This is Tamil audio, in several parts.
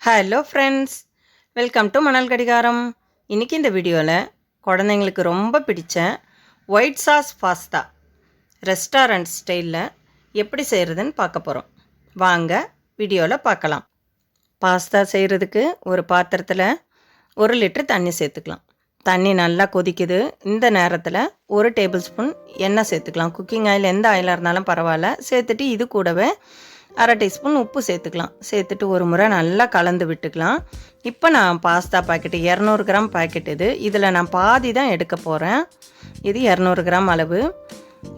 ஹலோ ஃப்ரெண்ட்ஸ், வெல்கம் டு மணல் கடிகாரம். இன்றைக்கி இந்த வீடியோவில் குழந்தைங்களுக்கு ரொம்ப பிடிச்ச ஒயிட் சாஸ் பாஸ்தா ரெஸ்டாரண்ட் ஸ்டைலில் எப்படி செய்கிறதுன்னு பார்க்க போகிறோம். வாங்க வீடியோவில் பார்க்கலாம். பாஸ்தா செய்கிறதுக்கு ஒரு பாத்திரத்தில் 1 லிட்டர் தண்ணி சேர்த்துக்கலாம். தண்ணி நல்லா கொதிக்குது. இந்த நேரத்தில் 1 டேபிள் ஸ்பூன் எண்ணெய் சேர்த்துக்கலாம். குக்கிங் ஆயில் எந்த ஆயிலாக இருந்தாலும் பரவாயில்ல. சேர்த்துட்டு இது கூடவே 1/2 டீஸ்பூன் உப்பு சேர்த்துக்கலாம். சேர்த்துட்டு ஒரு முறை நல்லா கலந்து விட்டுக்கலாம். இப்போ நான் பாஸ்தா பாக்கெட்டு 200 கிராம் பாக்கெட் இதில் நான் பாதி தான் எடுக்க போகிறேன். இது 200 கிராம் அளவு.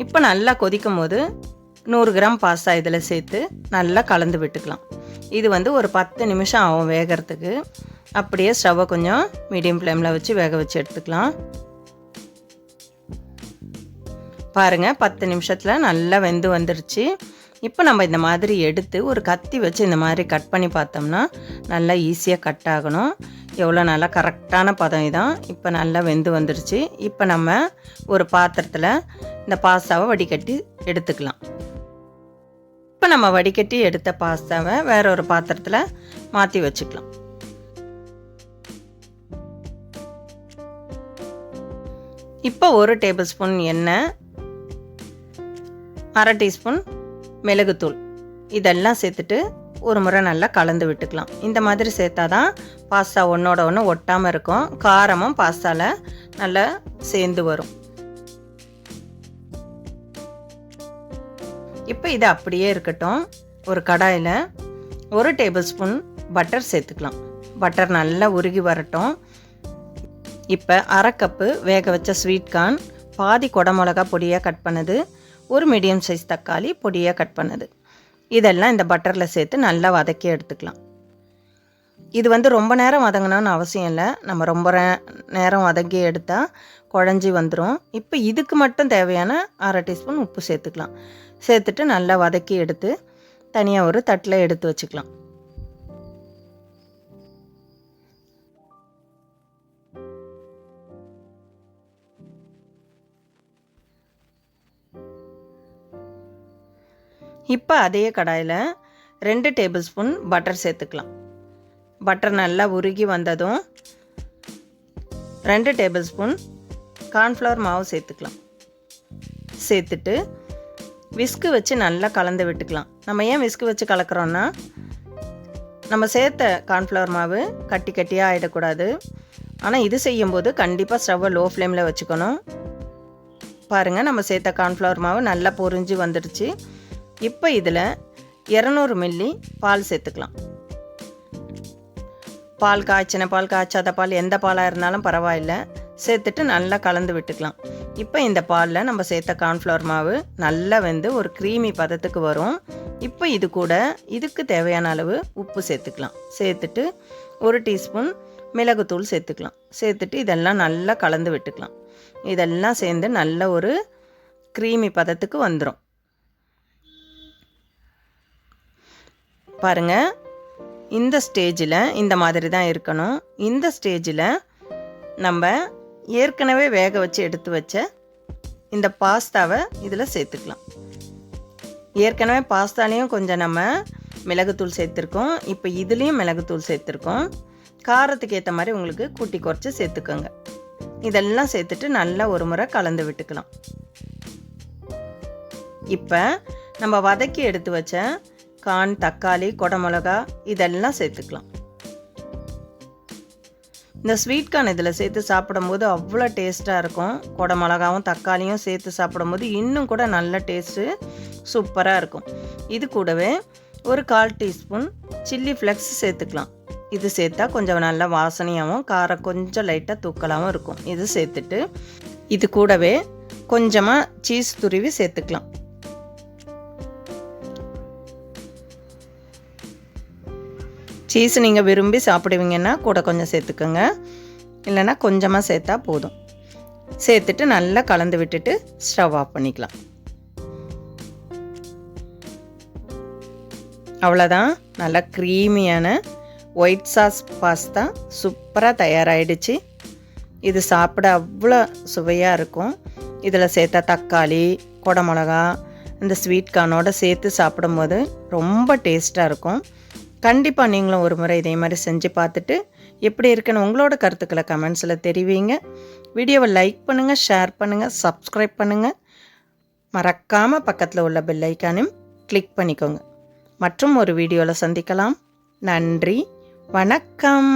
இப்போ நல்லா கொதிக்கும் போது 100 கிராம் பாஸ்தா இதில் சேர்த்து நல்லா கலந்து விட்டுக்கலாம். இது ஒரு 10 நிமிஷம் ஆகும் வேகிறதுக்கு. அப்படியே ஸ்டவ்வை கொஞ்சம் மீடியம் ஃப்ளேமில் வச்சு வேக வச்சு எடுத்துக்கலாம். பாருங்கள், 10 நிமிஷத்தில் நல்லா வெந்து வந்துருச்சு. இப்போ நம்ம இந்த மாதிரி எடுத்து ஒரு கத்தி வச்சு இந்த மாதிரி கட் பண்ணி பார்த்தோம்னா நல்லா ஈஸியாக கட் ஆகணும். எவ்வளோ நல்லா கரெக்டான பதம் இதான். இப்போ நல்லா வெந்து வந்துருச்சு. இப்போ நம்ம ஒரு பாத்திரத்தில் இந்த பாஸ்தாவை வடிகட்டி எடுத்துக்கலாம். இப்போ நம்ம வடிகட்டி எடுத்த பாஸ்தாவை வேற ஒரு பாத்திரத்தில் மாற்றி வச்சுக்கலாம். இப்போ 1 டேபிள் ஸ்பூன் எண்ணெய், 1/2 டீஸ்பூன் மிளகுத்தூள் இதெல்லாம் சேர்த்துட்டு ஒரு முறை நல்லா கலந்து விட்டுக்கலாம். இந்த மாதிரி சேர்த்தா தான் பாஸ்தா ஒன்றோட ஒன்று ஒட்டாமல் இருக்கும். காரமும் பாஸ்தாவில் நல்லா சேர்ந்து வரும். இப்போ இது அப்படியே இருக்கட்டும். ஒரு கடாயில் 1 டேபிள் ஸ்பூன் பட்டர் சேர்த்துக்கலாம். பட்டர் நல்லா உருகி வரட்டும். இப்போ 1/2 கப்பு வேக வச்ச ஸ்வீட் கார்ன், பாதி குடமிளகா பொடியாக கட் பண்ணது, ஒரு மீடியம் சைஸ் தக்காளி பொடியாக கட் பண்ணது, இதெல்லாம் இந்த பட்டரில் சேர்த்து நல்லா வதக்கி எடுத்துக்கலாம். இது ரொம்ப நேரம் வதங்கணும்னு அவசியம் இல்லை. நம்ம ரொம்ப நேரம் வதக்கி எடுத்தால் குழஞ்சி வந்துடும். இப்போ இதுக்கு மட்டும் தேவையான 1/2 டீஸ்பூன் உப்பு சேர்த்துக்கலாம். சேர்த்துட்டு நல்லா வதக்கி எடுத்து தனியாக ஒரு தட்டில் எடுத்து வச்சுக்கலாம். இப்போ அதே கடாயில் 2 டேபிள் ஸ்பூன் பட்டர் சேர்த்துக்கலாம். பட்டர் நல்லா உருகி வந்ததும் 2 டேபிள் ஸ்பூன் கார்ன்ஃப்ளவர் மாவு சேர்த்துக்கலாம். சேர்த்துட்டு விஸ்கு வச்சு நல்லா கலந்து விட்டுக்கலாம். நம்ம ஏன் விஸ்கு வச்சு கலக்கிறோன்னா, நம்ம சேர்த்த கார்ன்ஃப்ளவர் மாவு கட்டி கட்டியாக ஆகிடக்கூடாது. ஆனால் இது செய்யும்போது கண்டிப்பாக ஸ்டவ்வை லோ ஃப்ளேமில் வச்சுக்கணும். பாருங்கள், நம்ம சேர்த்த கார்ன்ஃப்ளவர் மாவு நல்லா பொரிஞ்சு வந்துடுச்சு. இப்போ இதில் 200 மில்லி பால் சேர்த்துக்கலாம். பால் காய்ச்சின பால், காய்ச்சாத பால், எந்த பாலாக இருந்தாலும் பரவாயில்லை. சேர்த்துட்டு நல்லா கலந்து விட்டுக்கலாம். இப்போ இந்த பாலில் நம்ம சேர்த்த கார்ன்ஃப்ளவர் மாவு நல்லா வெந்து ஒரு க்ரீமி பதத்துக்கு வரும். இப்போ இது கூட இதுக்கு தேவையான அளவு உப்பு சேர்த்துக்கலாம். சேர்த்துட்டு 1 டீஸ்பூன் மிளகுத்தூள் சேர்த்துக்கலாம். சேர்த்துட்டு இதெல்லாம் நல்லா கலந்து விட்டுக்கலாம். இதெல்லாம் சேர்ந்து நல்ல ஒரு க்ரீமி பதத்துக்கு வந்துடும். பாருங்கள், இந்த ஸ்டேஜில் இந்த மாதிரி தான் இருக்கணும். இந்த ஸ்டேஜில் நம்ம ஏற்கனவே வேக வச்சு எடுத்து வச்ச இந்த பாஸ்தாவை இதில் சேர்த்துக்கலாம். ஏற்கனவே பாஸ்தாலேயும் கொஞ்சம் நம்ம மிளகுத்தூள் சேர்த்துருக்கோம். இப்போ இதுலேயும் மிளகுத்தூள் சேர்த்துருக்கோம். காரத்துக்கு ஏற்ற மாதிரி உங்களுக்கு கூட்டி குறைச்சி சேர்த்துக்கோங்க. இதெல்லாம் சேர்த்துட்டு நல்லா ஒரு முறை கலந்து விட்டுக்கலாம். இப்போ நம்ம வதக்கி எடுத்து வச்ச கார்ன், தக்காளி, குடமிளகா இதெல்லாம் சேர்த்துக்கலாம். இந்த ஸ்வீட் கார்ன் இதில் சேர்த்து சாப்பிடும்போது அவ்வளோ டேஸ்ட்டாக இருக்கும். குடமிளகாவும் தக்காளியும் சேர்த்து சாப்பிடும்போது இன்னும் கூட நல்ல டேஸ்ட்டு சூப்பராக இருக்கும். இது கூடவே ஒரு 1/4 டீஸ்பூன் சில்லி ஃப்ளெக்ஸ் சேர்த்துக்கலாம். இது சேர்த்தா கொஞ்சம் நல்ல வாசனையாகவும் காரம் கொஞ்சம் லைட்டாக தூக்கலாகவும் இருக்கும். இது சேர்த்துட்டு இது கூடவே கொஞ்சமாக சீஸ் துருவி சேர்த்துக்கலாம். சீஸ் நீங்கள் விரும்பி சாப்பிடுவீங்கன்னா கூட கொஞ்சம் சேர்த்துக்கோங்க, இல்லைன்னா கொஞ்சமாக சேர்த்தா போதும். சேர்த்துட்டு நல்லா கலந்து விட்டுட்டு ஸ்டவ் ஆஃப் பண்ணிக்கலாம். அவ்வளோதான், நல்லா க்ரீமியான ஒயிட் சாஸ் பாஸ்தா சூப்பராக தயாராகிடுச்சு. இது சாப்பிட அவ்வளோ சுவையாக இருக்கும். இதில் சேர்த்தா தக்காளி, குடமிளகா, இந்த ஸ்வீட் கார்னோட சேர்த்து சாப்பிடும்போது ரொம்ப டேஸ்ட்டாக இருக்கும். கண்டிப்பாக நீங்களும் ஒரு முறை இதே மாதிரி செஞ்சு பார்த்துட்டு எப்படி இருக்குன்னு உங்களோட கருத்துக்களை கமெண்ட்ஸில் தெரிவிங்க. வீடியோவை லைக் பண்ணுங்கள், ஷேர் பண்ணுங்கள், சப்ஸ்கிரைப் பண்ணுங்கள். மறக்காமல் பக்கத்தில் உள்ள பெல் ஐக்கானையும் கிளிக் பண்ணிக்கோங்க. மற்றும் ஒரு வீடியோவில் சந்திக்கலாம். நன்றி, வணக்கம்.